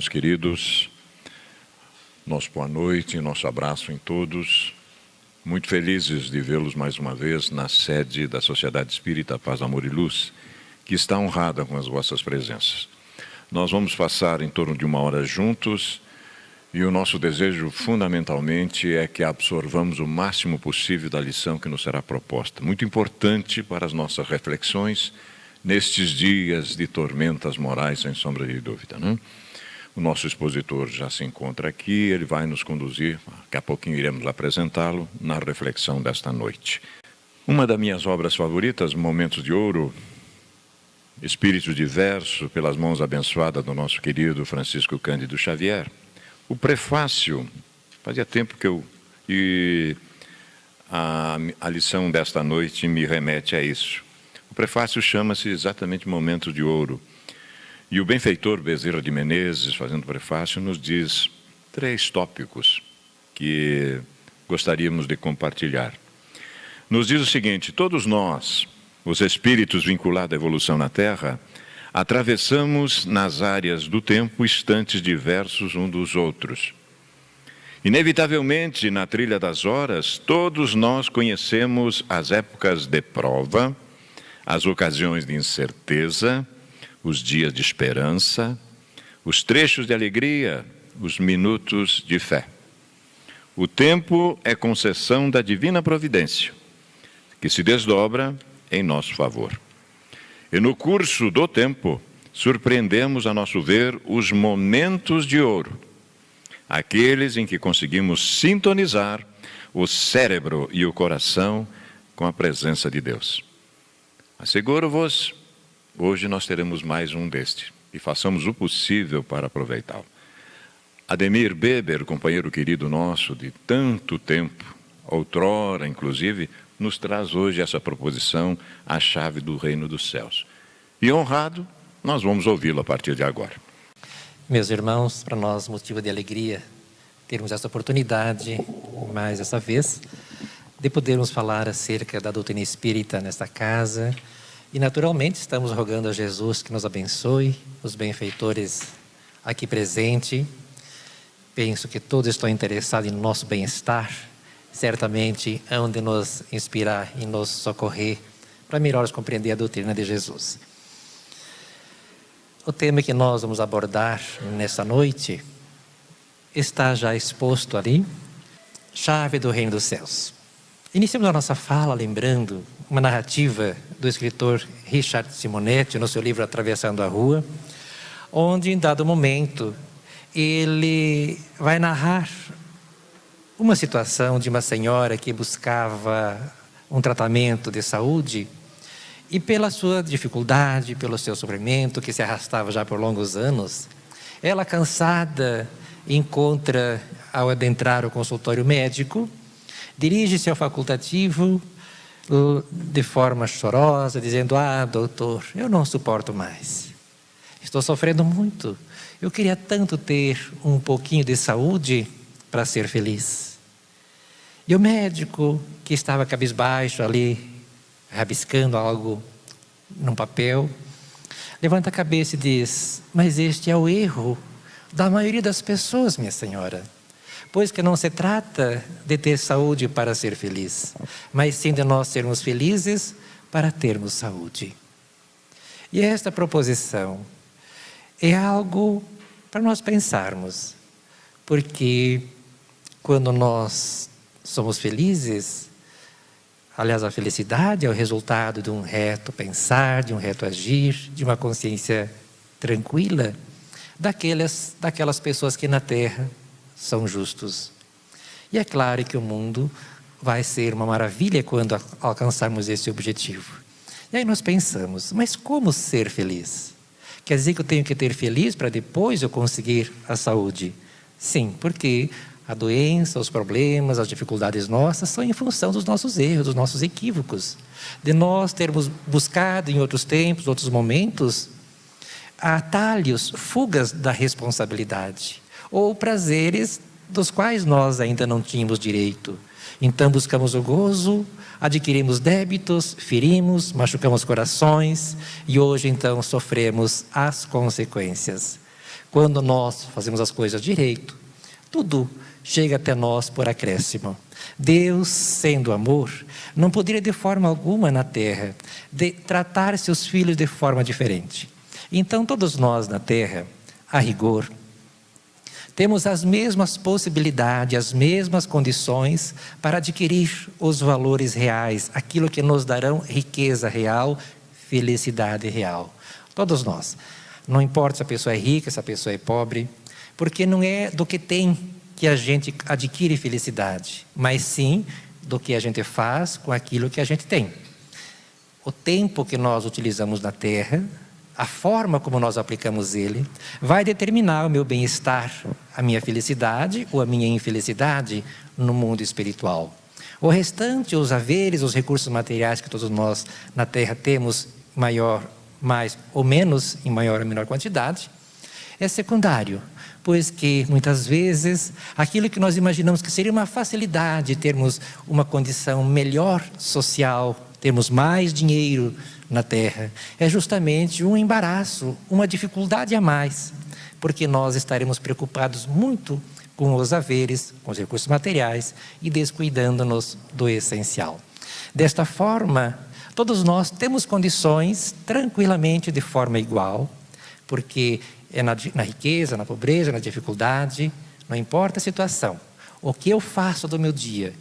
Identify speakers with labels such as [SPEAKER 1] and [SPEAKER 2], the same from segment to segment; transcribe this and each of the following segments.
[SPEAKER 1] irmãos queridos, nosso boa noite, nosso abraço em todos. Muito felizes de vê-los mais uma vez na sede da Sociedade Espírita Paz, Amor e Luz, que está honrada com as vossas presenças. Nós vamos passar em torno de 1 hora juntos e o nosso desejo fundamentalmente é que absorvamos o máximo possível da lição que nos será proposta. Muito importante para as nossas reflexões nestes dias de tormentas morais, sem sombra de dúvida, né? O nosso expositor já se encontra aqui, ele vai nos conduzir, daqui a pouquinho iremos apresentá-lo, na reflexão desta noite. Uma das minhas obras favoritas, Momentos de Ouro, Espírito Diverso, pelas mãos abençoadas do nosso querido Francisco Cândido Xavier. O prefácio, fazia tempo que a lição desta noite me remete a isso. O prefácio chama-se exatamente Momentos de Ouro. E o benfeitor Bezerra de Menezes, fazendo o prefácio, nos diz 3 tópicos que gostaríamos de compartilhar. Nos diz o seguinte: todos nós, os espíritos vinculados à evolução na Terra, atravessamos nas áreas do tempo instantes diversos uns dos outros. Inevitavelmente, na trilha das horas, todos nós conhecemos as épocas de prova, as ocasiões de incerteza, os dias de esperança, os trechos de alegria, os minutos de fé. O tempo é concessão da divina providência, que se desdobra em nosso favor. E no curso do tempo, surpreendemos a nosso ver os momentos de ouro, aqueles em que conseguimos sintonizar o cérebro e o coração com a presença de Deus. Asseguro-vos, hoje nós teremos mais um deste, e façamos o possível para aproveitá-lo. Ademir Beber, companheiro querido nosso de tanto tempo, outrora inclusive, nos traz hoje essa proposição, a chave do reino dos céus. E honrado, nós vamos ouvi-lo a partir de agora.
[SPEAKER 2] Meus irmãos, para nós motivo de alegria termos essa oportunidade, mais essa vez, de podermos falar acerca da doutrina espírita nesta casa. E naturalmente estamos rogando a Jesus que nos abençoe, os benfeitores aqui presentes. Penso que todos estão interessados em nosso bem-estar, certamente hão de nos inspirar e nos socorrer para melhor compreender a doutrina de Jesus. O tema que nós vamos abordar nessa noite está já exposto ali, chave do reino dos céus. Iniciamos a nossa fala lembrando uma narrativa do escritor Richard Simonetti, no seu livro Atravessando a Rua, onde em dado momento ele vai narrar uma situação de uma senhora que buscava um tratamento de saúde e pela sua dificuldade, pelo seu sofrimento que se arrastava já por longos anos, ela cansada encontra, ao adentrar o consultório médico, dirige-se ao facultativo de forma chorosa, dizendo: "Ah, doutor, eu não suporto mais. Estou sofrendo muito. Eu queria tanto ter um pouquinho de saúde para ser feliz." E o médico, que estava cabisbaixo ali, rabiscando algo num papel, levanta a cabeça e diz: "Mas este é o erro da maioria das pessoas, minha senhora. Pois que não se trata de ter saúde para ser feliz, mas sim de nós sermos felizes para termos saúde." E esta proposição é algo para nós pensarmos, porque quando nós somos felizes, aliás, a felicidade é o resultado de um reto pensar, de um reto agir, de uma consciência tranquila, daquelas pessoas que na Terra são justos. E é claro que o mundo vai ser uma maravilha quando alcançarmos esse objetivo. E aí nós pensamos: mas como ser feliz? Quer dizer que eu tenho que ter feliz para depois eu conseguir a saúde? Sim, porque a doença, os problemas, as dificuldades nossas são em função dos nossos erros, dos nossos equívocos. De nós termos buscado em outros tempos, outros momentos, atalhos, fugas da responsabilidade, ou prazeres dos quais nós ainda não tínhamos direito. Então buscamos o gozo, adquirimos débitos, ferimos, machucamos corações e hoje então sofremos as consequências. Quando nós fazemos as coisas direito, tudo chega até nós por acréscimo. Deus, sendo amor, não poderia de forma alguma na terra tratar seus filhos de forma diferente. Então todos nós na terra, a rigor, temos as mesmas possibilidades, as mesmas condições para adquirir os valores reais, aquilo que nos darão riqueza real, felicidade real. Todos nós. Não importa se a pessoa é rica, se a pessoa é pobre, porque não é do que tem que a gente adquire felicidade, mas sim do que a gente faz com aquilo que a gente tem. O tempo que nós utilizamos na terra, a forma como nós aplicamos ele, vai determinar o meu bem-estar, a minha felicidade ou a minha infelicidade no mundo espiritual. O restante, os haveres, os recursos materiais que todos nós na terra temos, mais ou menos, em maior ou menor quantidade, é secundário, pois que muitas vezes aquilo que nós imaginamos que seria uma facilidade, termos uma condição melhor social, termos mais dinheiro na terra, é justamente um embaraço, uma dificuldade a mais, porque nós estaremos preocupados muito com os haveres, com os recursos materiais e descuidando-nos do essencial. Desta forma, todos nós temos condições tranquilamente de forma igual, porque é na riqueza, na pobreza, na dificuldade, não importa a situação. O que eu faço do meu dia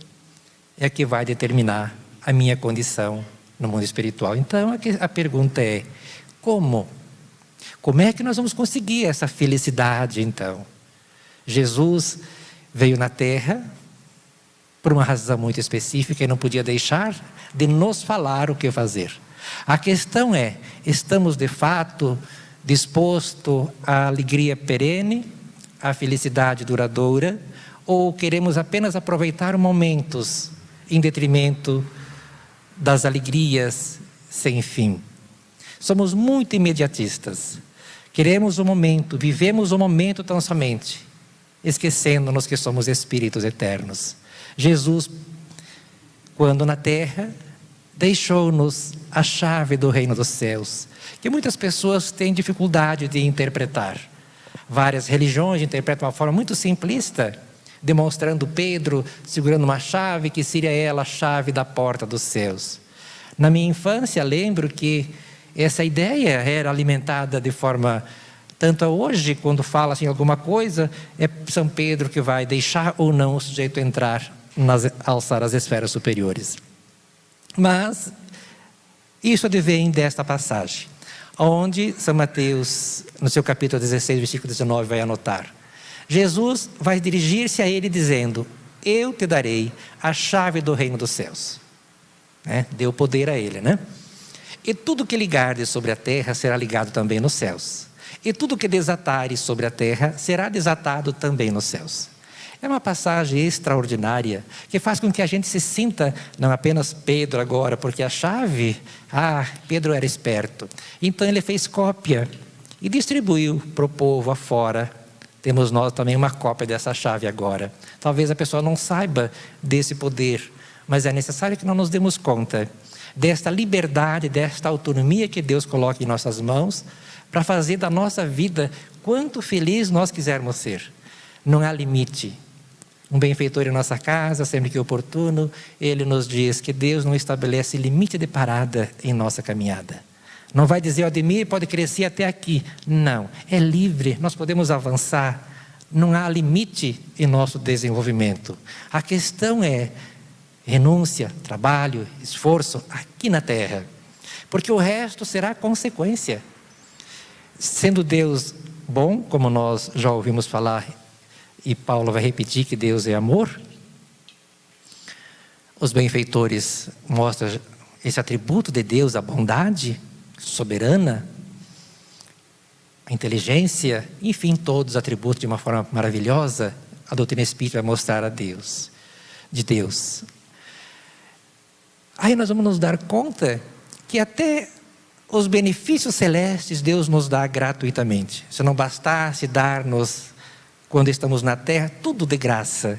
[SPEAKER 2] é que vai determinar a minha condição no mundo espiritual. Então, a pergunta é, como? Como é que nós vamos conseguir essa felicidade, então? Jesus veio na terra por uma razão muito específica e não podia deixar de nos falar o que fazer. A questão é, estamos de fato dispostos à alegria perene, à felicidade duradoura, ou queremos apenas aproveitar momentos em detrimento das alegrias sem fim? Somos muito imediatistas. Queremos o momento, vivemos o momento tão somente, esquecendo-nos que somos espíritos eternos. Jesus, quando na terra, deixou-nos a chave do reino dos céus, que muitas pessoas têm dificuldade de interpretar. Várias religiões interpretam de uma forma muito simplista, demonstrando Pedro segurando uma chave que seria ela a chave da porta dos céus. Na minha infância, lembro que essa ideia era alimentada de forma... Tanto hoje, quando fala assim alguma coisa, é São Pedro que vai deixar ou não o sujeito entrar, alçar as esferas superiores. Mas isso advém desta passagem, onde São Mateus, no seu capítulo 16, versículo 19, vai anotar. Jesus vai dirigir-se a ele dizendo, eu te darei a chave do reino dos céus. Deu poder a ele, né? E tudo que ligares sobre a terra será ligado também nos céus. E tudo que desatares sobre a terra será desatado também nos céus. É uma passagem extraordinária que faz com que a gente se sinta, não apenas Pedro agora, porque a chave, Pedro era esperto. Então ele fez cópia e distribuiu para o povo afora. Temos nós também uma cópia dessa chave agora. Talvez a pessoa não saiba desse poder, mas é necessário que nós nos demos conta desta liberdade, desta autonomia que Deus coloca em nossas mãos, para fazer da nossa vida quanto feliz nós quisermos ser. Não há limite. Um benfeitor em nossa casa, sempre que oportuno, ele nos diz que Deus não estabelece limite de parada em nossa caminhada. Não vai dizer, Ademir, pode crescer até aqui. Não, é livre, nós podemos avançar. Não há limite em nosso desenvolvimento. A questão é renúncia, trabalho, esforço aqui na terra. Porque o resto será consequência. Sendo Deus bom, como nós já ouvimos falar, e Paulo vai repetir que Deus é amor, os benfeitores mostram esse atributo de Deus, a bondade soberana, a inteligência, enfim, todos os atributos de uma forma maravilhosa. A doutrina espírita vai mostrar de Deus. Aí nós vamos nos dar conta que até os benefícios celestes Deus nos dá gratuitamente. Se não bastasse dar-nos, quando estamos na terra, tudo de graça.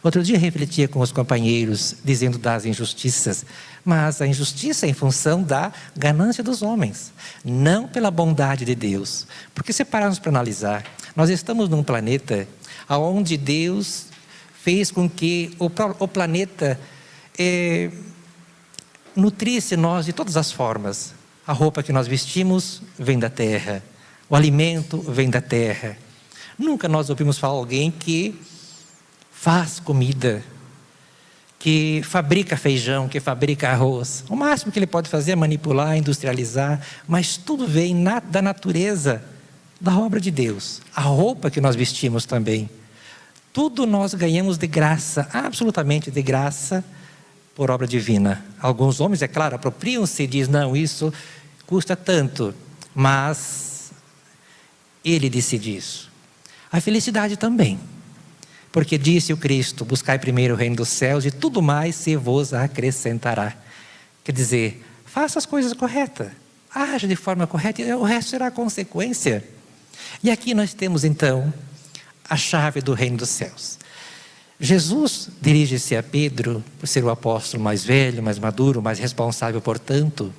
[SPEAKER 2] Outro dia refletia com os companheiros, dizendo das injustiças, mas a injustiça é em função da ganância dos homens, não pela bondade de Deus. Porque se pararmos para analisar, nós estamos num planeta onde Deus fez com que o planeta nutrisse nós de todas as formas. A roupa que nós vestimos vem da terra, o alimento vem da terra. Nunca nós ouvimos falar de alguém que faz comida, que fabrica feijão, que fabrica arroz. O máximo que ele pode fazer é manipular, industrializar, mas tudo vem da natureza, da obra de Deus. A roupa que nós vestimos também. Tudo nós ganhamos de graça, absolutamente de graça, por obra divina. Alguns homens, é claro, apropriam-se e dizem, não, isso custa tanto, mas Ele decide isso. A felicidade também. Porque disse o Cristo, buscai primeiro o reino dos céus e tudo mais se vos acrescentará. Quer dizer, faça as coisas corretas, haja de forma correta e o resto será consequência. E aqui nós temos então a chave do reino dos céus. Jesus dirige-se a Pedro, por ser o apóstolo mais velho, mais maduro, mais responsável, portanto,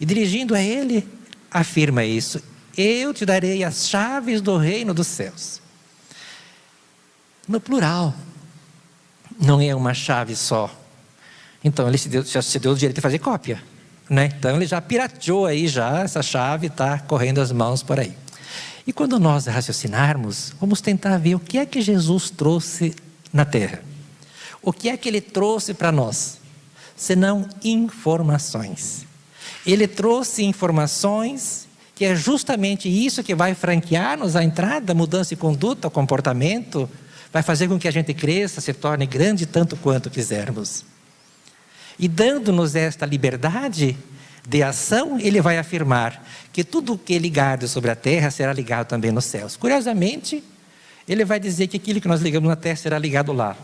[SPEAKER 2] e dirigindo a ele, afirma isso: eu te darei as chaves do reino dos céus. No plural, não é uma chave só. Então ele já se deu o direito de fazer cópia, né? Então ele já pirateou aí, essa chave está correndo as mãos por aí. E quando nós raciocinarmos, vamos tentar ver o que é que Jesus trouxe na terra. O que é que Ele trouxe para nós? Senão informações. Ele trouxe informações que é justamente isso que vai franquear-nos a entrada, a mudança de conduta, o comportamento, vai fazer com que a gente cresça, se torne grande tanto quanto quisermos. E dando-nos esta liberdade de ação, Ele vai afirmar que tudo o que é ligado sobre a terra será ligado também nos céus. Curiosamente, Ele vai dizer que aquilo que nós ligamos na terra será ligado lá.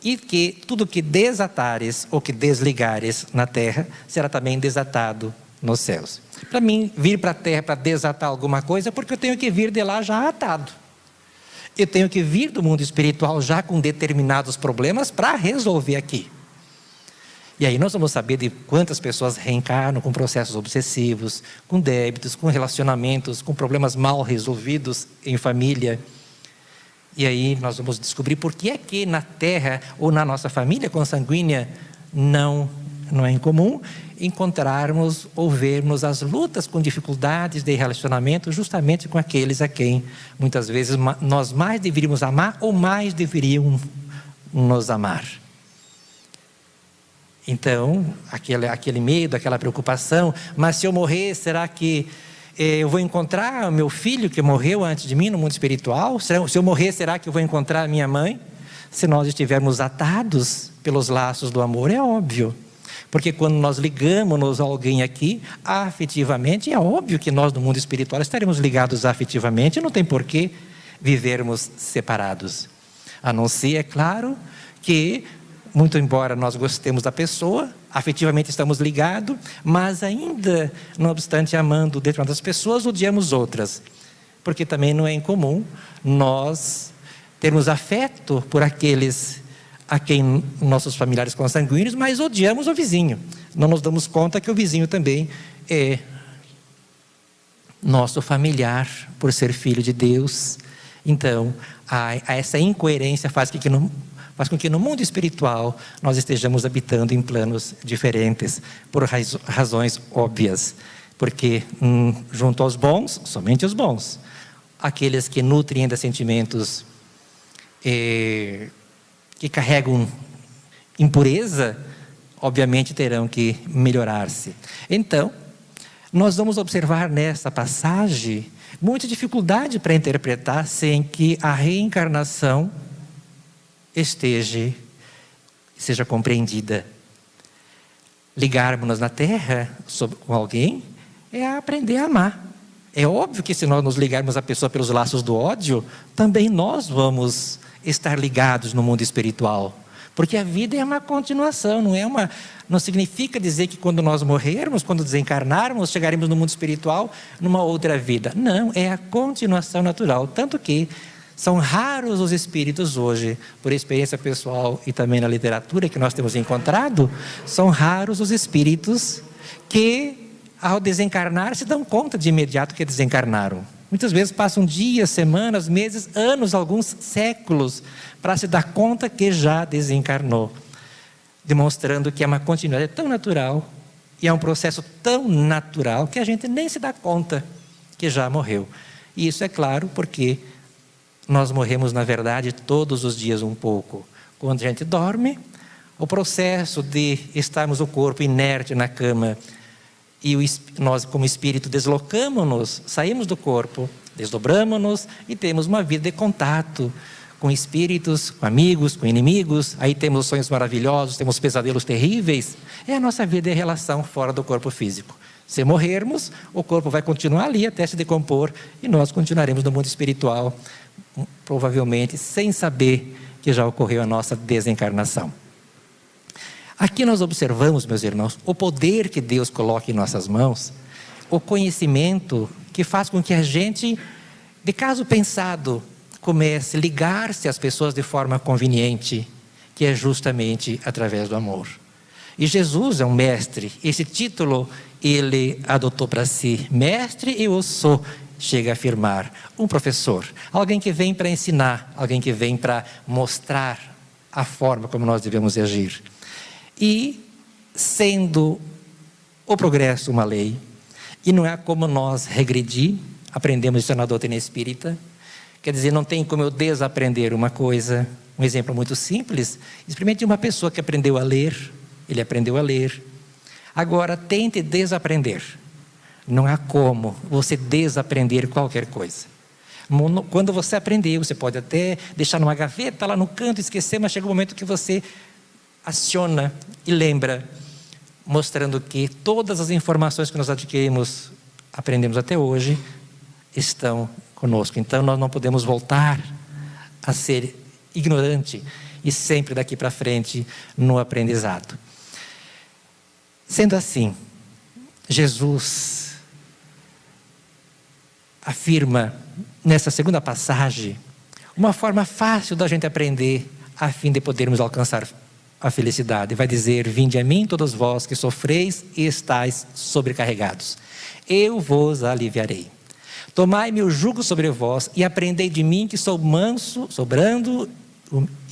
[SPEAKER 2] E que tudo que desatares ou que desligares na terra será também desatado nos céus. Para mim, vir para a terra para desatar alguma coisa, é porque eu tenho que vir de lá já atado. Eu tenho que vir do mundo espiritual já com determinados problemas para resolver aqui. E aí nós vamos saber de quantas pessoas reencarnam com processos obsessivos, com débitos, com relacionamentos, com problemas mal resolvidos em família. E aí nós vamos descobrir por que é que na terra ou na nossa família consanguínea não é incomum encontrarmos ou vermos as lutas com dificuldades de relacionamento justamente com aqueles a quem muitas vezes nós mais deveríamos amar ou mais deveriam nos amar. Então, aquele medo, aquela preocupação, mas se eu morrer, será que eu vou encontrar o meu filho que morreu antes de mim no mundo espiritual? Se eu morrer, será que eu vou encontrar a minha mãe? Se nós estivermos atados pelos laços do amor, é óbvio. Porque quando nós ligamos a alguém aqui, afetivamente, é óbvio que nós no mundo espiritual estaremos ligados afetivamente, não tem por que vivermos separados. A não ser, é claro, que, muito embora nós gostemos da pessoa, afetivamente estamos ligados, mas ainda, não obstante amando determinadas pessoas, odiamos outras. Porque também não é incomum nós termos afeto por aqueles a quem nossos familiares consanguíneos, mas odiamos o vizinho. Não nos damos conta que o vizinho também é nosso familiar, por ser filho de Deus. Então, essa incoerência faz com que no mundo espiritual nós estejamos habitando em planos diferentes, por razões óbvias. Porque junto aos bons, somente os bons. Aqueles que nutrem ainda sentimentos que carregam impureza, obviamente terão que melhorar-se. Então, nós vamos observar nessa passagem muita dificuldade para interpretar sem que a reencarnação seja compreendida. Ligarmos-nos na terra com alguém é aprender a amar. É óbvio que se nós nos ligarmos à pessoa pelos laços do ódio, também nós vamos estar ligados no mundo espiritual, porque a vida é uma continuação, não significa dizer que quando nós morrermos, quando desencarnarmos, chegaremos no mundo espiritual numa outra vida. Não, é a continuação natural, tanto que São raros os espíritos hoje, por experiência pessoal e também na literatura que nós temos encontrado, são raros os espíritos que, ao desencarnar, se dão conta de imediato que desencarnaram. Muitas vezes passam dias, semanas, meses, anos, alguns séculos, para se dar conta que já desencarnou, demonstrando que é uma continuidade tão natural e é um processo tão natural que a gente nem se dá conta que já morreu. E isso é claro porque nós morremos, na verdade, todos os dias um pouco. Quando a gente dorme, o processo de estarmos o corpo inerte na cama e nós, como espírito, deslocamos-nos, saímos do corpo, desdobramos-nos e temos uma vida de contato com espíritos, com amigos, com inimigos. Aí temos sonhos maravilhosos, temos pesadelos terríveis. É a nossa vida em relação fora do corpo físico. Se morrermos, o corpo vai continuar ali até se decompor e nós continuaremos no mundo espiritual, provavelmente sem saber que já ocorreu a nossa desencarnação. Aqui nós observamos, meus irmãos, o poder que Deus coloca em nossas mãos, o conhecimento que faz com que a gente, de caso pensado, comece a ligar-se às pessoas de forma conveniente, que é justamente através do amor. E Jesus é um mestre. Esse título ele adotou para si. Mestre eu sou, chega a afirmar. Um professor, alguém que vem para ensinar, alguém que vem para mostrar a forma como nós devemos agir. E sendo o progresso uma lei, e não é como nós regredir, aprendemos isso na doutrina espírita, quer dizer, não tem como eu desaprender uma coisa. Um exemplo muito simples, experimente uma pessoa que aprendeu a ler, ele aprendeu a ler. Agora, tente desaprender. Não há como você desaprender qualquer coisa. Quando você aprendeu, você pode até deixar numa gaveta lá no canto, esquecer, mas chega um momento que você aciona e lembra, mostrando que todas as informações que nós adquirimos, aprendemos até hoje, estão conosco. Então nós não podemos voltar a ser ignorante e sempre daqui para frente no aprendizado. Sendo assim, Jesus afirma nessa segunda passagem uma forma fácil da gente aprender a fim de podermos alcançar a felicidade. Vai dizer: vinde a mim todos vós que sofreis e estáis sobrecarregados, eu vos aliviarei. Tomai meu jugo sobre vós e aprendei de mim, que sou manso, sou brando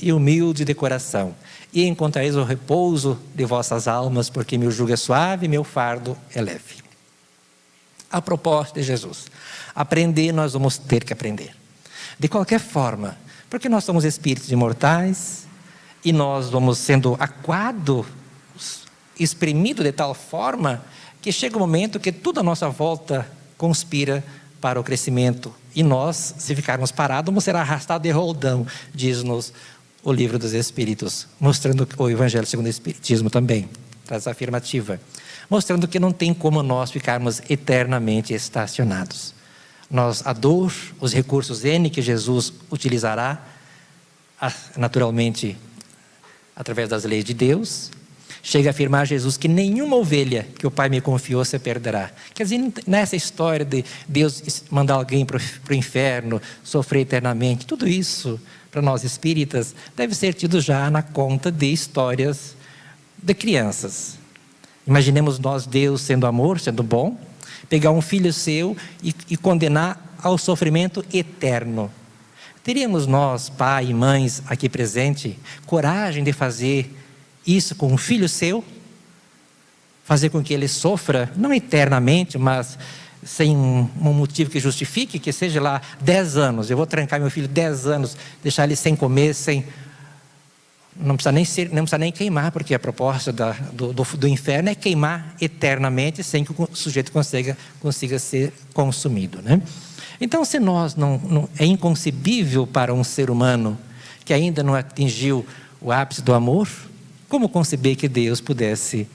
[SPEAKER 2] e humilde de coração, e encontrareis o repouso de vossas almas, porque meu jugo é suave e meu fardo é leve. A proposta de Jesus: aprender, nós vamos ter que aprender de qualquer forma, porque nós somos espíritos imortais e nós vamos sendo aquados, exprimidos de tal forma que chega um momento que tudo à nossa volta conspira para o crescimento, e nós, se ficarmos parados, vamos ser arrastados de roldão, diz-nos o livro dos Espíritos, mostrando o Evangelho segundo o Espiritismo também traz a afirmativa, mostrando que não tem como nós ficarmos eternamente estacionados. A dor, os recursos N que Jesus utilizará, naturalmente através das leis de Deus, chega a afirmar Jesus que nenhuma ovelha que o Pai me confiou se perderá. Quer dizer, nessa história de Deus mandar alguém para o inferno, sofrer eternamente, tudo isso, para nós espíritas, deve ser tido já na conta de histórias de crianças. Imaginemos nós, Deus sendo amor, sendo bom, pegar um filho seu e condenar ao sofrimento eterno. Teríamos nós, pai e mães aqui presentes, coragem de fazer isso com um filho seu? Fazer com que ele sofra, não eternamente, mas sem um motivo que justifique, que seja lá 10 anos, eu vou trancar meu filho 10 anos, deixar ele sem comer, não precisa nem queimar, porque a proposta do inferno é queimar eternamente, sem que o sujeito consiga ser consumido, né? Então, se nós é inconcebível para um ser humano que ainda não atingiu o ápice do amor, como conceber que Deus pudesse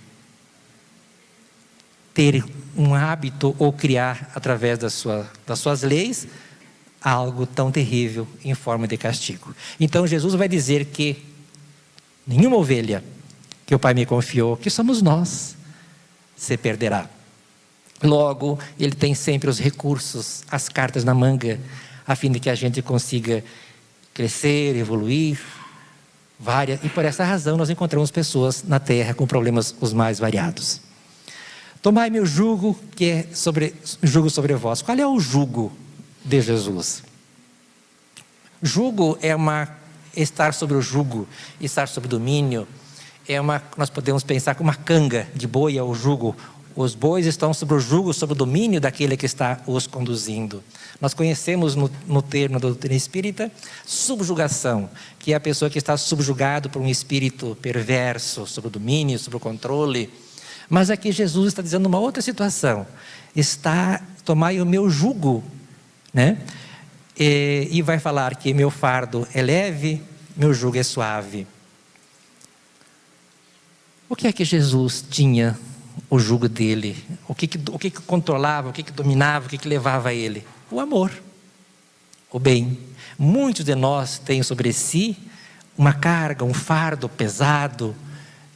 [SPEAKER 2] ter um hábito ou criar, através das suas leis, algo tão terrível em forma de castigo? Então Jesus vai dizer que nenhuma ovelha que o Pai me confiou, que somos nós, se perderá. Logo, Ele tem sempre os recursos, as cartas na manga, a fim de que a gente consiga crescer, evoluir. E por essa razão nós encontramos pessoas na Terra com problemas os mais variados. Tomai meu jugo, que é jugo sobre vós. Qual é o jugo de Jesus? Jugo é estar sobre o jugo, estar sob domínio. Nós podemos pensar como uma canga de boi é o jugo. Os bois estão sobre o jugo, sobre o domínio daquele que está os conduzindo. Nós conhecemos no termo da doutrina espírita, subjugação, que é a pessoa que está subjugado por um espírito perverso, sob o domínio, sob o controle. Mas aqui Jesus está dizendo uma outra situação. Tomai o meu jugo, né? E vai falar que meu fardo é leve, meu jugo é suave. O que é que Jesus tinha o jugo dele? O que controlava, o que dominava, o que levava a ele? O amor, o bem. Muitos de nós têm sobre si uma carga, um fardo pesado,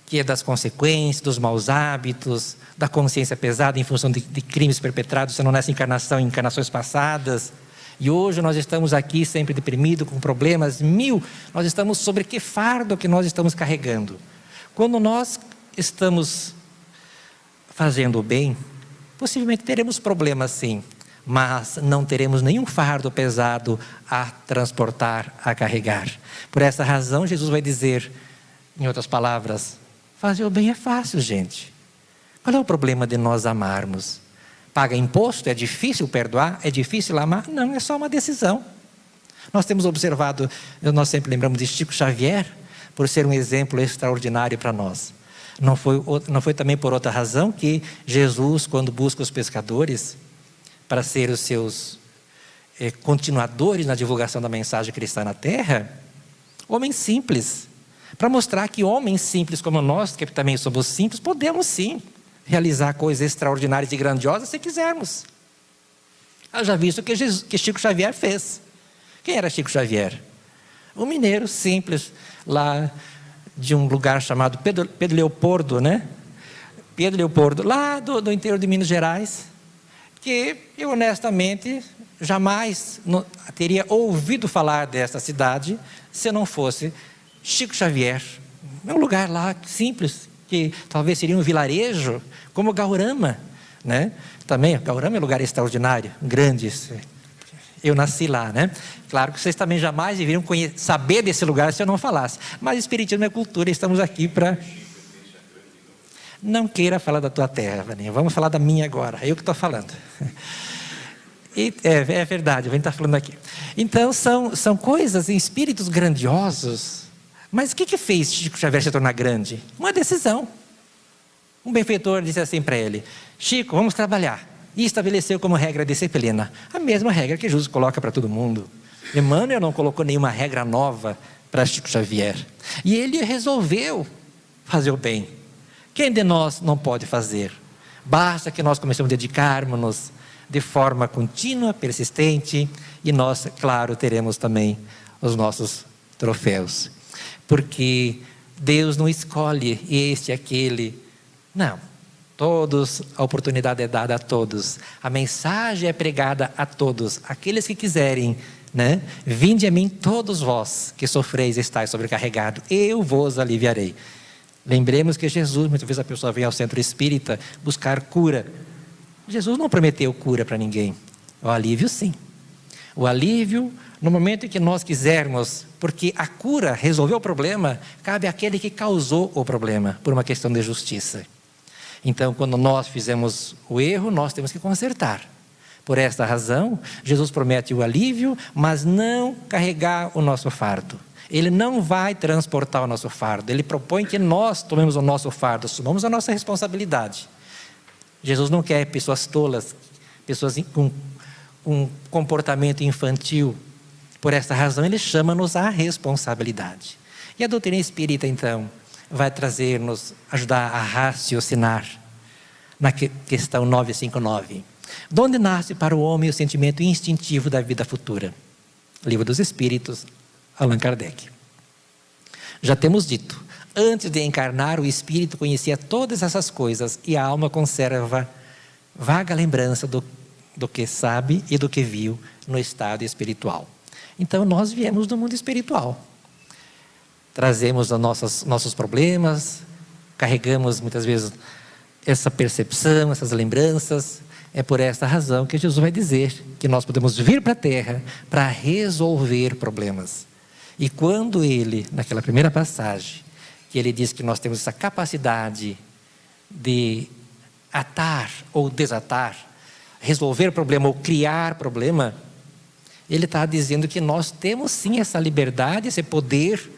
[SPEAKER 2] que é das consequências, dos maus hábitos, da consciência pesada em função de crimes perpetrados, se não nessa encarnação, em encarnações passadas. E hoje nós estamos aqui sempre deprimidos, com problemas mil. Nós estamos sobre que fardo que nós estamos carregando? Quando nós estamos fazendo o bem, possivelmente teremos problemas sim, mas não teremos nenhum fardo pesado a transportar, a carregar. Por essa razão, Jesus vai dizer, em outras palavras, fazer o bem é fácil, gente. Qual é o problema de nós amarmos? Paga imposto, é difícil perdoar, é difícil amar? Não, é só uma decisão. Nós temos observado, nós sempre lembramos de Chico Xavier, por ser um exemplo extraordinário para nós. Não foi também por outra razão que Jesus, quando busca os pescadores, para ser os seus continuadores na divulgação da mensagem cristã na Terra, homens simples, para mostrar que homens simples como nós, que também somos simples, podemos sim realizar coisas extraordinárias e grandiosas se quisermos. Já visto o que Chico Xavier fez. Quem era Chico Xavier? Um mineiro simples, lá de um lugar chamado Pedro Leopoldo, né? Pedro Leopoldo, lá do interior de Minas Gerais, que eu honestamente jamais teria ouvido falar dessa cidade se não fosse Chico Xavier. É um lugar lá simples, que talvez seria um vilarejo, como Gaurama, né? Também, Gaurama é um lugar extraordinário, grande. Eu nasci lá, né? Claro que vocês também jamais deveriam saber desse lugar se eu não falasse. Mas espiritismo é cultura, estamos aqui para... Não queira falar da tua terra, Vaninha. Vamos falar da minha agora. Eu que estou falando. É verdade, a gente está falando aqui. Então, são coisas, espíritos grandiosos. Mas o que fez Chico Xavier se tornar grande? Uma decisão. Um benfeitor disse assim para ele: Chico, vamos trabalhar. E estabeleceu como regra a disciplina. A mesma regra que Jesus coloca para todo mundo. Emmanuel não colocou nenhuma regra nova para Chico Xavier. E ele resolveu fazer o bem. Quem de nós não pode fazer? Basta que nós comecemos a dedicarmos-nos de forma contínua, persistente, e nós, claro, teremos também os nossos troféus. Porque Deus não escolhe este, aquele. Não. A oportunidade é dada a todos. A mensagem é pregada a todos. Aqueles que quiserem, né? Vinde a mim todos vós que sofreis e estáis sobrecarregados, eu vos aliviarei. Lembremos que Jesus, muitas vezes a pessoa vem ao centro espírita buscar cura. Jesus não prometeu cura para ninguém. O alívio sim. O alívio, no momento em que nós quisermos, porque a cura resolveu o problema, cabe àquele que causou o problema, por uma questão de justiça. Então, quando nós fizemos o erro, nós temos que consertar. Por esta razão, Jesus promete o alívio, mas não carregar o nosso fardo. Ele não vai transportar o nosso fardo. Ele propõe que nós tomemos o nosso fardo, assumamos a nossa responsabilidade. Jesus não quer pessoas tolas, pessoas com um comportamento infantil. Por esta razão, ele chama-nos à responsabilidade. E a doutrina espírita, então, vai trazer-nos, ajudar a raciocinar na questão 959. De onde nasce para o homem o sentimento instintivo da vida futura? Livro dos Espíritos, Allan Kardec. Já temos dito, antes de encarnar, o espírito conhecia todas essas coisas e a alma conserva vaga lembrança do que sabe e do que viu no estado espiritual. Então nós viemos do mundo espiritual. Trazemos os nossos problemas, carregamos muitas vezes essa percepção, essas lembranças. É por esta razão que Jesus vai dizer que nós podemos vir para a Terra para resolver problemas. E quando ele, naquela primeira passagem, que ele diz que nós temos essa capacidade de atar ou desatar, resolver problema ou criar problema, ele está dizendo que nós temos sim essa liberdade, esse poder,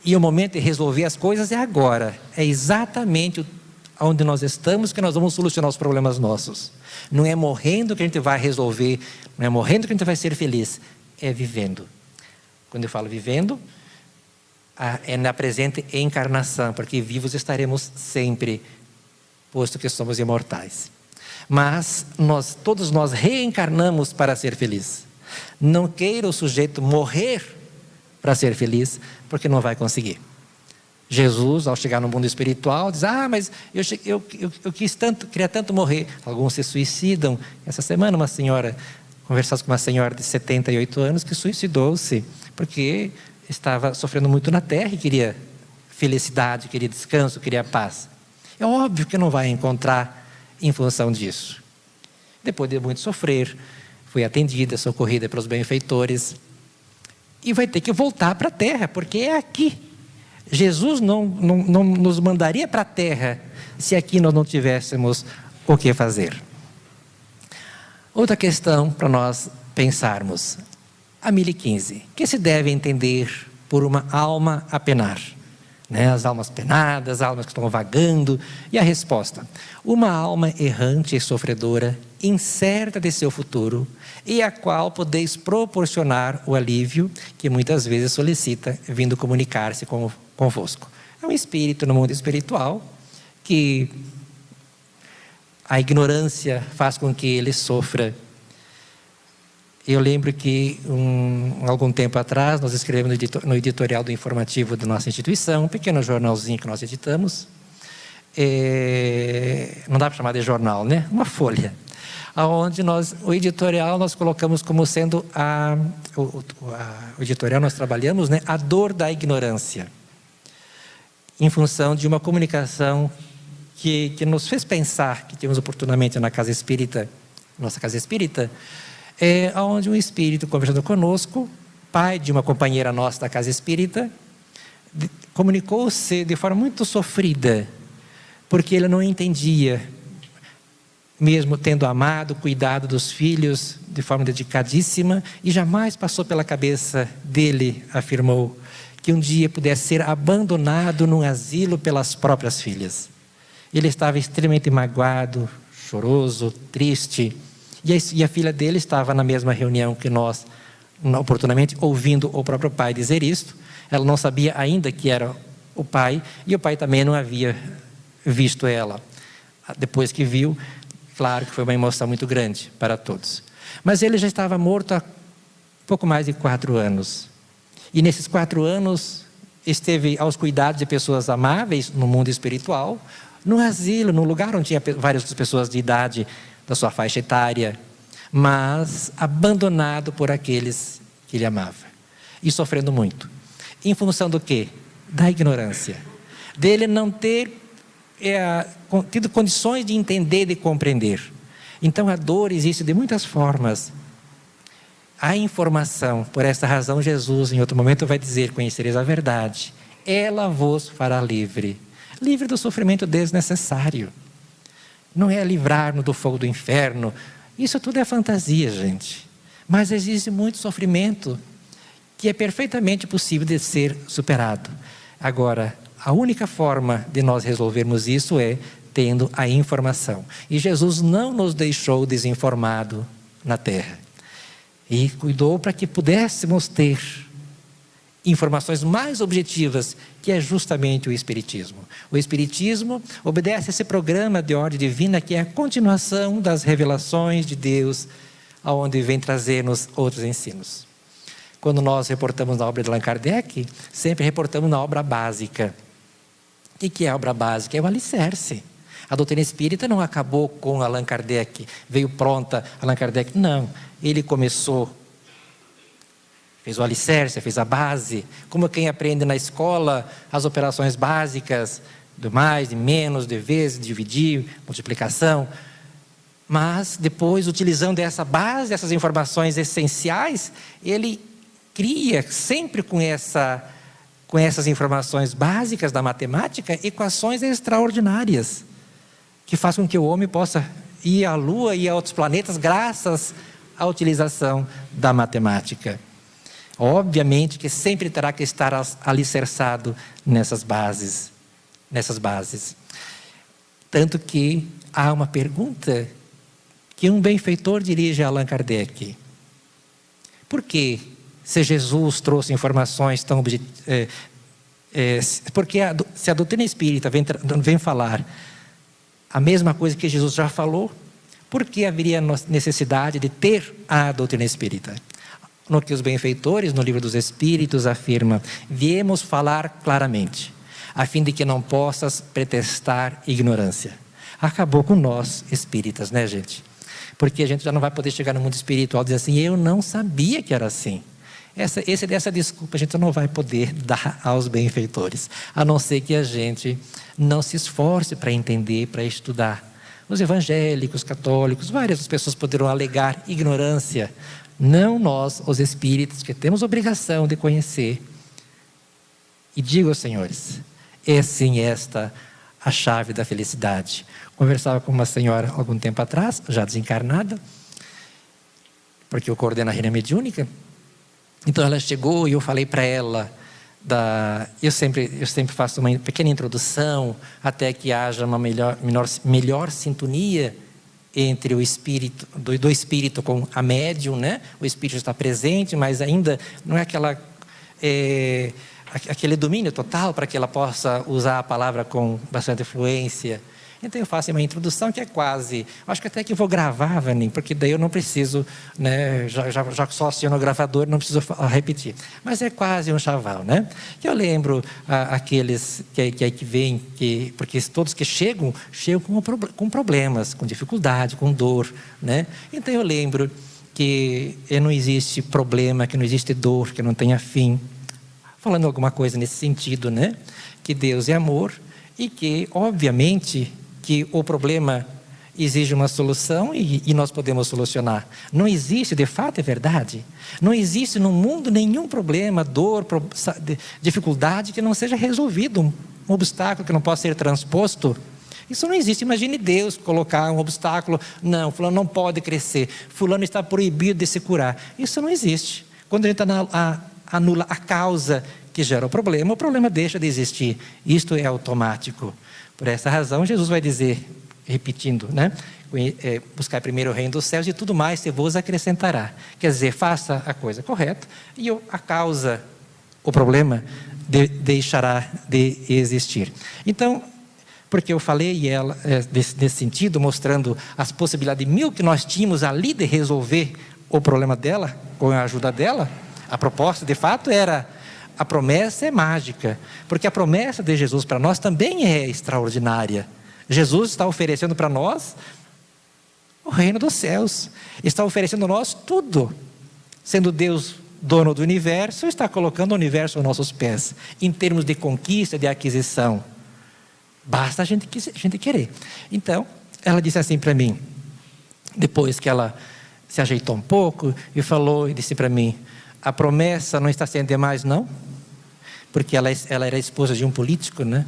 [SPEAKER 2] e o momento de resolver as coisas é agora. É exatamente onde nós estamos que nós vamos solucionar os problemas nossos. Não é morrendo que a gente vai resolver, não é morrendo que a gente vai ser feliz, é vivendo. Quando eu falo vivendo, é na presente encarnação, porque vivos estaremos sempre, posto que somos imortais. Mas todos nós reencarnamos para ser feliz. Não queira o sujeito morrer para ser feliz, porque não vai conseguir. Jesus, ao chegar no mundo espiritual, diz: mas eu queria tanto morrer. Alguns se suicidam. Essa semana conversamos com uma senhora de 78 anos que suicidou-se, porque estava sofrendo muito na terra e queria felicidade, queria descanso, queria paz. É óbvio que não vai encontrar em função disso. Depois de muito sofrer, foi atendida, socorrida pelos benfeitores, e vai ter que voltar para a terra, porque é aqui. Jesus não nos mandaria para a terra se aqui nós não tivéssemos o que fazer. Outra questão para nós pensarmos. A 1015. O que se deve entender por uma alma a penar? As almas penadas, as almas que estão vagando. E a resposta: uma alma errante e sofredora, incerta de seu futuro, e a qual podeis proporcionar o alívio que muitas vezes solicita, vindo comunicar-se convosco. É um espírito no mundo espiritual que a ignorância faz com que ele sofra. Eu lembro que algum tempo atrás nós escrevemos no editorial do informativo da nossa instituição, um pequeno jornalzinho que nós editamos. Não dá para chamar de jornal, né? Uma folha. Onde o editorial nós colocamos como sendo o editorial nós trabalhamos, a dor da ignorância, em função de uma comunicação que nos fez pensar, que tínhamos oportunamente na casa espírita, nossa casa espírita, onde um espírito conversando conosco, pai de uma companheira nossa da casa espírita, comunicou-se de forma muito sofrida, porque ele não entendia, mesmo tendo amado, cuidado dos filhos de forma dedicadíssima, e jamais passou pela cabeça dele, afirmou, que um dia pudesse ser abandonado num asilo pelas próprias filhas. Ele estava extremamente magoado, choroso, triste, e a filha dele estava na mesma reunião que nós, oportunamente, ouvindo o próprio pai dizer isto. Ela não sabia ainda que era o pai, e o pai também não havia visto ela. Depois que viu, claro que foi uma emoção muito grande para todos. Mas ele já estava morto há pouco mais de 4 anos. E nesses 4 anos, esteve aos cuidados de pessoas amáveis no mundo espiritual, no asilo, num lugar onde tinha várias pessoas de idade da sua faixa etária, mas abandonado por aqueles que ele amava. E sofrendo muito. Em função do quê? Da ignorância. Dele não ter tido condições de entender, de compreender. Então a dor existe de muitas formas. A informação, por esta razão Jesus em outro momento vai dizer: conhecereis a verdade, ela vos fará livre do sofrimento desnecessário. Não é livrar-nos do fogo do inferno, isso tudo é fantasia, gente, mas existe muito sofrimento que é perfeitamente possível de ser superado. Agora, a única forma de nós resolvermos isso é tendo a informação, e Jesus não nos deixou desinformado na terra, e cuidou para que pudéssemos ter informações mais objetivas, que é justamente o Espiritismo. O Espiritismo obedece a esse programa de ordem divina, que é a continuação das revelações de Deus, aonde vem trazer-nos outros ensinos. Quando nós reportamos na obra de Allan Kardec, sempre reportamos na obra básica. O que é a obra básica? É o alicerce. A doutrina espírita não acabou com Allan Kardec, veio pronta Allan Kardec. Não, ele começou, fez o alicerce, fez a base, como quem aprende na escola as operações básicas, do mais, de menos, de vezes, dividir, multiplicação. Mas depois, utilizando essa base, essas informações essenciais, ele cria, sempre com essas informações básicas da matemática, equações extraordinárias, que fazem com que o homem possa ir à Lua e a outros planetas, graças à utilização da matemática. Obviamente que sempre terá que estar alicerçado nessas bases. Tanto que há uma pergunta que um benfeitor dirige a Allan Kardec. Por que, se Jesus trouxe informações tão porque se a doutrina espírita vem falar a mesma coisa que Jesus já falou, por que haveria necessidade de ter a doutrina espírita? No que os benfeitores, no Livro dos Espíritos, afirma: viemos falar claramente, a fim de que não possas pretextar ignorância. Acabou com nós espíritas, né, gente? Porque a gente já não vai poder chegar no mundo espiritual e dizer assim: eu não sabia que era assim. Essa desculpa a gente não vai poder dar aos benfeitores, a não ser que a gente não se esforce para entender, para estudar. Os evangélicos, católicos, várias pessoas poderão alegar ignorância. Não nós, os espíritos, que temos obrigação de conhecer. E digo aos senhores, é sim esta a chave da felicidade. Conversava com uma senhora algum tempo atrás, já desencarnada, porque eu coordeno a reunião mediúnica. Então ela chegou e eu falei para ela, eu sempre faço uma pequena introdução, até que haja uma melhor sintonia entre o espírito, do espírito com a médium, né? O espírito está presente, mas ainda não é aquele domínio total para que ela possa usar a palavra com bastante fluência. Então eu faço uma introdução que é quase, acho que até que eu vou gravar, Vanim, porque daí eu não preciso, né, já só aciono o gravador, não preciso repetir. Mas é quase um chaval, né? Que eu lembro aqueles que vêm, porque todos que chegam com problemas, com dificuldade, com dor, né? Então eu lembro que não existe problema, que não existe dor, que não tenha fim. Falando alguma coisa nesse sentido, né? Que Deus é amor e que, obviamente, que o problema exige uma solução e nós podemos solucionar. Não existe, de fato é verdade, não existe no mundo nenhum problema, dor, dificuldade que não seja resolvido, um obstáculo que não possa ser transposto. Isso não existe. Imagine Deus colocar um obstáculo, não, fulano não pode crescer, fulano está proibido de se curar. Isso não existe. Quando a gente anula a causa que gera o problema deixa de existir. Isto é automático. Por essa razão, Jesus vai dizer, repetindo, né? Buscar primeiro o reino dos céus e tudo mais se vos acrescentará. Quer dizer, faça a coisa correta e a causa, o problema, deixará de existir. Então, porque eu falei e ela, nesse sentido, mostrando as possibilidades mil que nós tínhamos ali de resolver o problema dela, com a ajuda dela, a proposta, de fato, era... A promessa é mágica, porque a promessa de Jesus para nós também é extraordinária. Jesus está oferecendo para nós o reino dos céus, está oferecendo a nós tudo. Sendo Deus dono do universo, está colocando o universo aos nossos pés, em termos de conquista, de aquisição. Basta a gente querer. Então, ela disse assim para mim, depois que ela se ajeitou um pouco e falou e disse para mim: a promessa não está sendo demais, não? Porque ela era esposa de um político, né?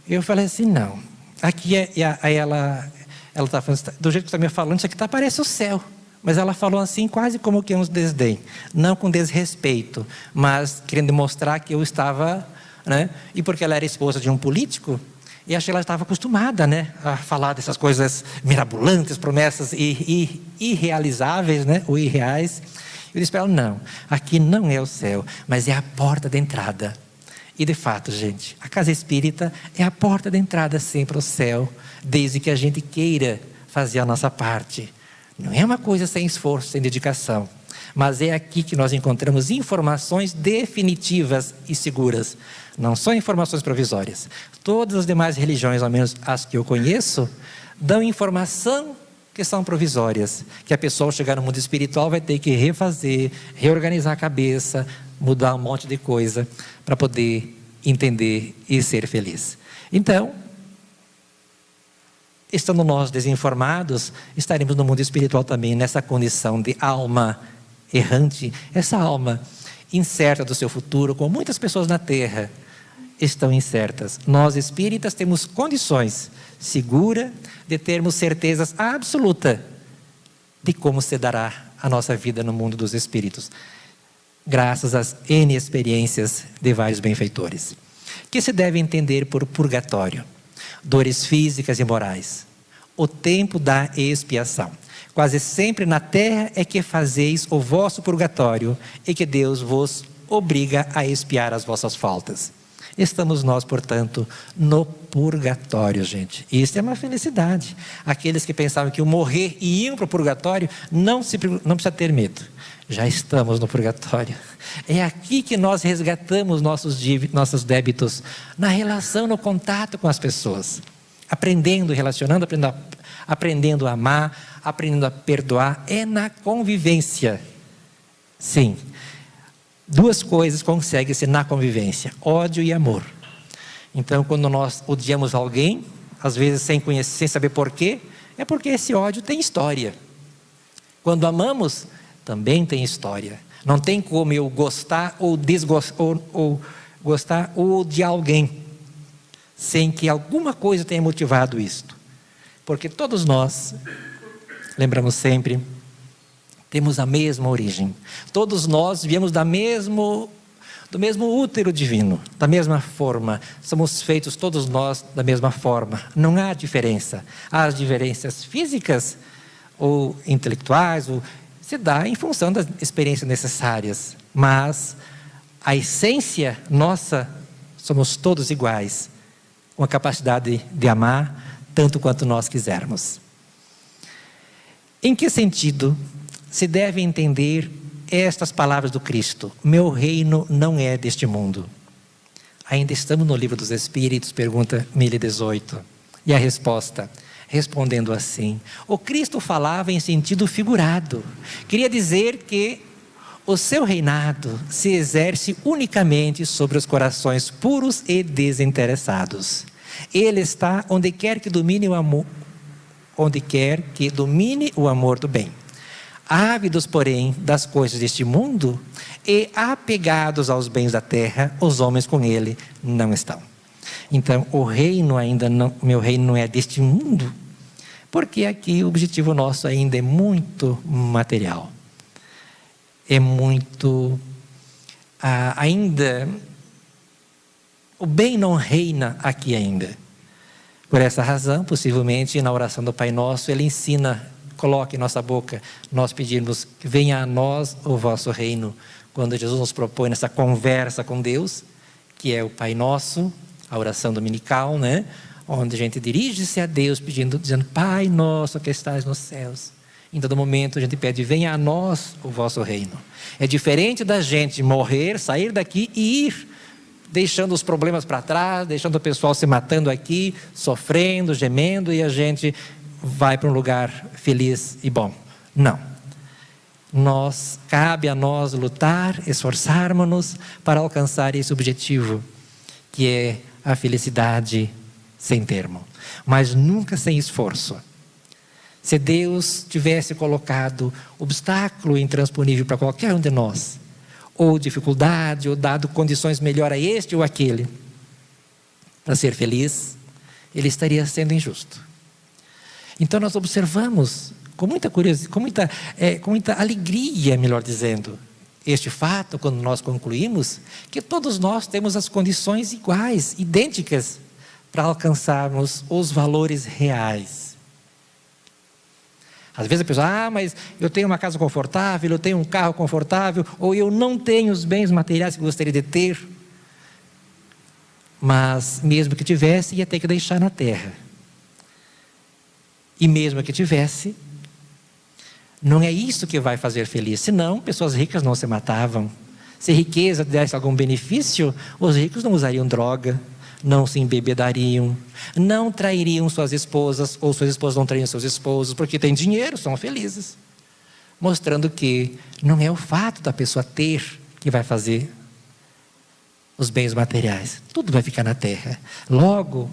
[SPEAKER 2] Eu falei assim, não. Aqui aí ela está falando, do jeito que você está me falando, isso aqui parece o céu. Mas ela falou assim, quase como que um desdém. Não com desrespeito, mas querendo mostrar que eu estava, né? E porque ela era esposa de um político, e acho que ela estava acostumada, né? A falar dessas coisas mirabolantes, promessas irrealizáveis, né? Ou irreais. Eu disse para ela, não, aqui não é o céu, mas é a porta de entrada. E de fato, gente, a casa espírita é a porta de entrada sempre ao céu, desde que a gente queira fazer a nossa parte. Não é uma coisa sem esforço, sem dedicação. Mas é aqui que nós encontramos informações definitivas e seguras. Não são informações provisórias. Todas as demais religiões, ao menos as que eu conheço, dão informação que são provisórias. Que a pessoa, ao chegar no mundo espiritual, vai ter que refazer, reorganizar a cabeça, mudar um monte de coisa para poder entender e ser feliz. Então, estando nós desinformados, estaremos no mundo espiritual também nessa condição de alma errante, essa alma incerta do seu futuro, como muitas pessoas na Terra estão incertas. Nós espíritas temos condições seguras de termos certezas absoluta de como se dará a nossa vida no mundo dos espíritos, graças às N experiências de vários benfeitores. Que se deve entender por purgatório? Dores físicas e morais, o tempo da expiação. Quase sempre na terra é que fazeis o vosso purgatório e que Deus vos obriga a expiar as vossas faltas. Estamos nós, portanto, no purgatório, gente. Isso é uma felicidade. Aqueles que pensavam que iam morrer e iam para o purgatório, não precisa ter medo. Já estamos no purgatório. É aqui que nós resgatamos nossos débitos, na relação, no contato com as pessoas. Aprendendo, relacionando, aprendendo a amar, aprendendo a perdoar. É na convivência. Sim. Duas coisas conseguem-se na convivência: ódio e amor. Então, quando nós odiamos alguém, às vezes sem conhecer, sem saber porquê, é porque esse ódio tem história. Quando amamos, também tem história. Não tem como eu gostar ou desgostar, ou gostar ou odiar alguém sem que alguma coisa tenha motivado isto. Porque todos nós, lembramos sempre, temos a mesma origem. Todos nós viemos do mesmo útero divino, da mesma forma. Somos feitos todos nós da mesma forma. Não há diferença. Há as diferenças físicas ou intelectuais, se dá em função das experiências necessárias. Mas a essência nossa, somos todos iguais, com a capacidade de amar tanto quanto nós quisermos. Em que sentido se deve entender estas palavras do Cristo? Meu reino não é deste mundo. Ainda estamos no livro dos Espíritos, pergunta 1018. E a resposta, respondendo assim: o Cristo falava em sentido figurado. Queria dizer que o seu reinado se exerce unicamente sobre os corações puros e desinteressados. Ele está onde quer que domine o amor, do bem. Ávidos, porém, das coisas deste mundo e apegados aos bens da terra, os homens com ele não estão. Então, meu reino não é deste mundo, porque aqui o objetivo nosso ainda é muito material. É muito, ainda, o bem não reina aqui ainda. Por essa razão, possivelmente, na oração do Pai Nosso, ele ensina, coloque em nossa boca, nós pedimos que venha a nós o vosso reino. Quando Jesus nos propõe nessa conversa com Deus, que é o Pai Nosso, a oração dominical, né? Onde a gente dirige-se a Deus dizendo: Pai Nosso que estás nos céus. Em todo momento a gente pede: venha a nós o vosso reino. É diferente da gente morrer, sair daqui e ir, deixando os problemas para trás, deixando o pessoal se matando aqui, sofrendo, gemendo, e a gente vai para um lugar feliz e bom. Não. Cabe a nós lutar, esforçarmos-nos para alcançar esse objetivo, que é a felicidade sem termo, mas nunca sem esforço. Se Deus tivesse colocado obstáculo intransponível para qualquer um de nós, ou dificuldade, ou dado condições melhor a este ou aquele, para ser feliz, Ele estaria sendo injusto. Então nós observamos com muita curiosidade, com muita alegria, melhor dizendo, este fato, quando nós concluímos que todos nós temos as condições iguais, idênticas, para alcançarmos os valores reais. Às vezes a pessoa: mas eu tenho uma casa confortável, eu tenho um carro confortável, ou eu não tenho os bens materiais que gostaria de ter. Mas mesmo que tivesse, ia ter que deixar na terra. E mesmo que tivesse, Não é isso que vai fazer feliz. Senão, pessoas ricas não se matavam. Se riqueza desse algum benefício, os ricos não usariam droga, não se embebedariam, não trairiam suas esposas, ou suas esposas não trairiam seus esposos, porque têm dinheiro, são felizes. Mostrando que não é o fato da pessoa ter que vai fazer os bens materiais. Tudo vai ficar na terra. Logo,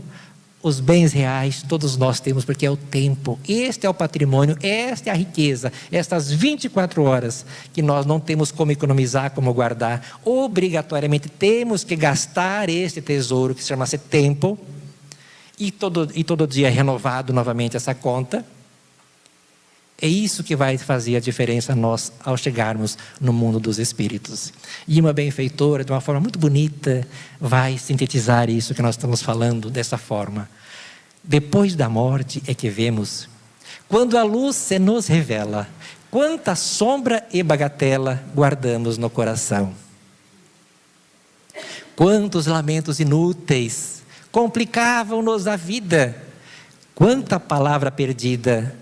[SPEAKER 2] os bens reais todos nós temos, porque é o tempo. Este é o patrimônio, esta é a riqueza. Estas 24 horas que nós não temos como economizar, como guardar. Obrigatoriamente temos que gastar este tesouro que se chama-se tempo. E todo dia é renovado novamente essa conta. É isso que vai fazer a diferença a nós ao chegarmos no mundo dos espíritos. E uma benfeitora, de uma forma muito bonita, vai sintetizar isso que nós estamos falando dessa forma. Depois da morte é que vemos, quando a luz se nos revela, quanta sombra e bagatela guardamos no coração. Quantos lamentos inúteis complicavam-nos a vida. Quanta palavra perdida.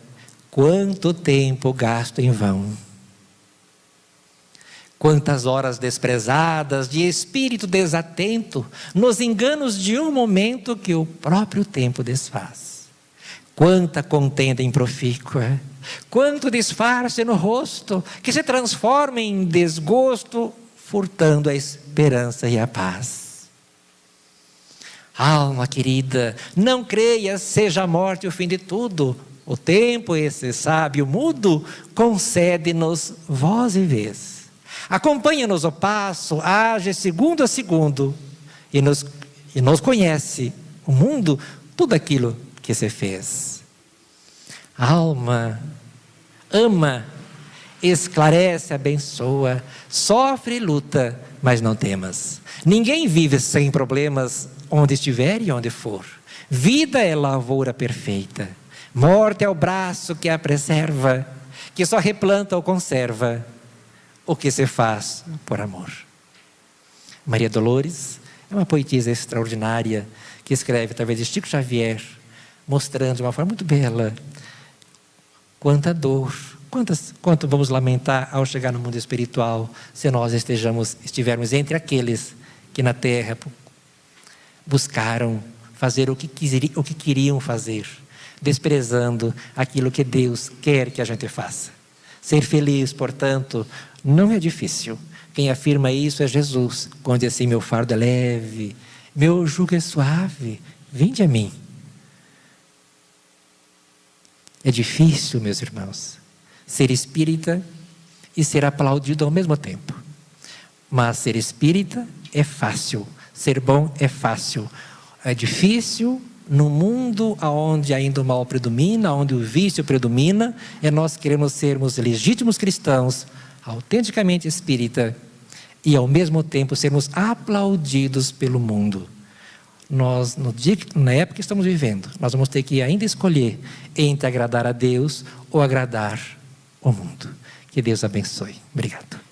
[SPEAKER 2] Quanto tempo gasto em vão. Quantas horas desprezadas, de espírito desatento, nos enganos de um momento que o próprio tempo desfaz. Quanta contenda improfícua, quanto disfarce no rosto, que se transforma em desgosto, furtando a esperança e a paz. Alma querida, não creias seja a morte o fim de tudo. O tempo, esse sábio mudo, concede-nos voz e vez. Acompanha-nos o passo, age segundo a segundo, e nos conhece, o mundo, tudo aquilo que se fez. Alma, ama, esclarece, abençoa, sofre e luta, mas não temas. Ninguém vive sem problemas, onde estiver e onde for. Vida é lavoura perfeita. Morte é o braço que a preserva, que só replanta ou conserva o que se faz por amor. Maria Dolores é uma poetisa extraordinária que escreve através de Chico Xavier, mostrando de uma forma muito bela quanta dor, quanto vamos lamentar ao chegar no mundo espiritual, se nós estivermos entre aqueles que na terra buscaram fazer o que queriam fazer, desprezando aquilo que Deus quer que a gente faça. Ser feliz, portanto, não é difícil. Quem afirma isso é Jesus, quando diz assim: meu fardo é leve, meu jugo é suave, vinde a mim. É difícil, meus irmãos, ser espírita e ser aplaudido ao mesmo tempo. Mas ser espírita é fácil, ser bom é fácil. É difícil no mundo onde ainda o mal predomina, onde o vício predomina, e nós queremos sermos legítimos cristãos, autenticamente espírita, e ao mesmo tempo sermos aplaudidos pelo mundo. Nós, na época que estamos vivendo, nós vamos ter que ainda escolher entre agradar a Deus ou agradar o mundo. Que Deus abençoe. Obrigado.